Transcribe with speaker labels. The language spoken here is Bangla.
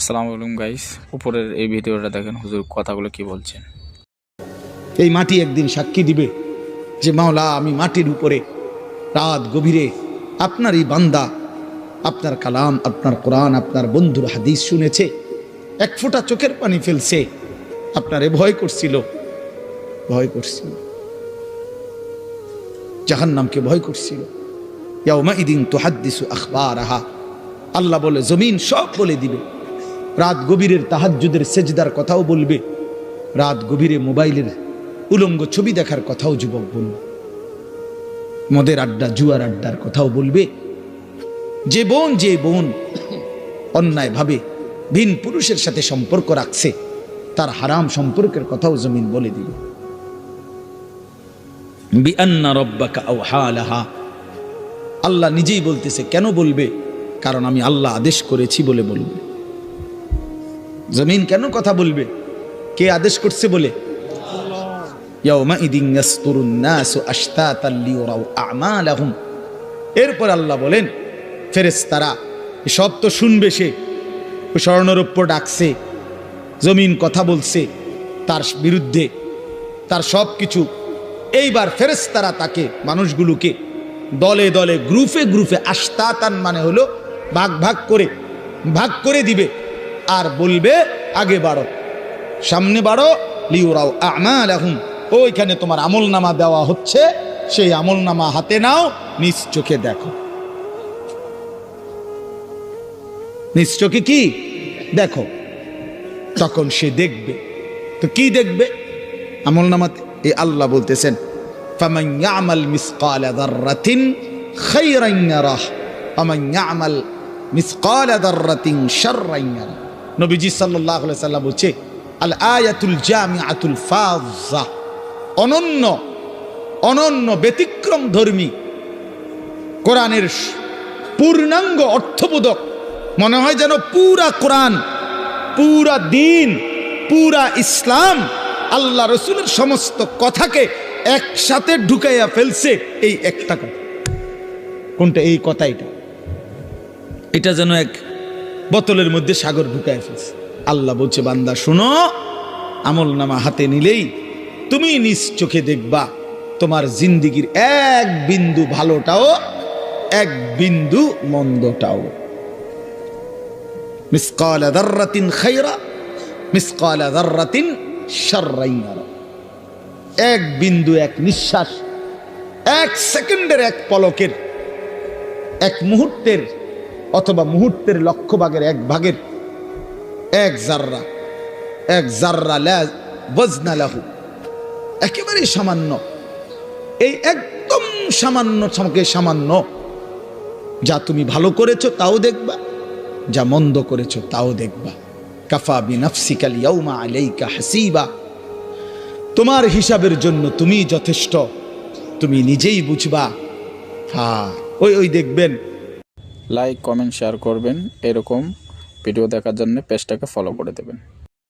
Speaker 1: আসসালামু আলাইকুম গাইস, উপরের এই ভিডিওটা দেখেন হুজুর কথাগুলো কি বলছেন।
Speaker 2: এই মাটি একদিন সাক্ষী দিবে যে মাওলা, আমি মাটির উপরে রাত গভীরে আপনারই বান্দা, আপনার কালাম, আপনার কোরআন, আপনার বন্ধুর হাদিস শুনেছে, এক ফোঁটা চোখের পানি ফেলছে, আপনারে ভয় করছিল, জাহান্নামকে ভয় করছিল। ইয়াউমাইদিন তুহাদ্দিসু আখবারাহা, আল্লাহ বলে জমিন সব বলে দিবে। রাত গভীরের তাহাজ্জুদের সেজদার কথাও বলবে, রাত গভীরে মোবাইলের উলঙ্গ ছবি দেখার কথাও যুবক বলবে, মদের আড্ডা, জুয়ার আড্ডার কথাও বলবে। যে বোন অন্যায় ভাবে ভিন পুরুষের সাথে সম্পর্ক রাখছে, তার হারাম সম্পর্কের কথাও জমিন বলে দিবে। বিআন্না রাব্বাকা আওহা লাহা, আল্লাহ নিজেই বলতেছে। কেন বলবে? কারণ আমি আল্লাহ আদেশ করেছি বলে বলবে। জমিন কেন কথা বলবে? কে আদেশ করছে বলে? ইয়াউমাইদিন ইয়াসতুরুন নাসু আশতাতান লিয়ারাউ আমালাহুম। এরপর আল্লাহ বলেন ফেরেশতারা সব তো শুনবে, সে স্বর্ণরৌপ্য ডাকছে, জমিন কথা বলছে তার বিরুদ্ধে, তার সব কিছু। এইবার ফেরেশতারা তাকে, মানুষগুলোকে দলে দলে, গ্রুপে গ্রুপে, আশতাতান মানে হলো ভাগ করে দিবে আর বলবে আগে বাড়ো, সামনে বাড়ো। লিউরাও আমালাহুম, ওইখানে তোমার আমলনামা দেওয়া হচ্ছে, সেই আমলনামা হাতে নাও, নিজ চোখে দেখো। নিজ চোখে কি দেখো? তখন সে দেখবে। তো কি দেখবে আমলনামাতে? এই আল্লাহ বলতেছেন ফামান ইয়ামাল মিসকালা যাররাতিন খায়রান ইয়ারাহ ওয়া মান ইয়ামাল মিসকালা যাররাতিন শাররান ইয়ারাহ। নবীজি সাল্লাল্লাহু আলাইহি সাল্লাম বলছে আল আয়াতুল জামিআতুল ফাযা, অনন্য ব্যতিক্রম ধর্মী কোরআনের পূর্ণাঙ্গ অর্থবোধক। মনে হয় যেন পুরা কোরআন, পুরা দিন, পুরা ইসলাম, আল্লাহ রসুলের সমস্ত কথাকে একসাথে ঢুকাইয়া ফেলছে এই একটা কথা। কোনটা? এই কথাইটা। এটা যেন এক বোতলের মধ্যে সাগর ঢুকাইয়া ফেলছে। আল্লাহ বলছে বান্দা শোনো, আমলনামা হাতে নিলেই তুমি নিজ চোখে দেখবা তোমার জিন্দিগির এক বিন্দু ভালোটাও, এক বিন্দু মন্দটাও। মিসকালা যাররাতিন খায়রা, মিসকালা যাররাতিন শাররান ইয়ারা। এক বিন্দু, এক নিঃশ্বাস, এক সেকেন্ডের, এক পলকের, এক মুহূর্তের, অথবা মুহূর্তের লক্ষ ভাগের এক ভাগের এক জাররা লা ওয়াজনা লাহু, একেবারে সামান্য। এই একদম সামান্য, যা তুমি ভালো করেছো তাও দেখবা, যা মন্দ করেছো তাও দেখবা। কাফা বিনাফসিকাল ইয়াউমা আলাইকা হাসিবা, তোমার হিসাবের জন্য তুমি যথেষ্ট, তুমি নিজেই বুঝবা। হ্যাঁ, ওই দেখবেন।
Speaker 1: লাইক, কমেন্ট, শেয়ার করবেন। এরকম ভিডিও দেখার জন্য পেজটাকে ফলো করে দেবেন।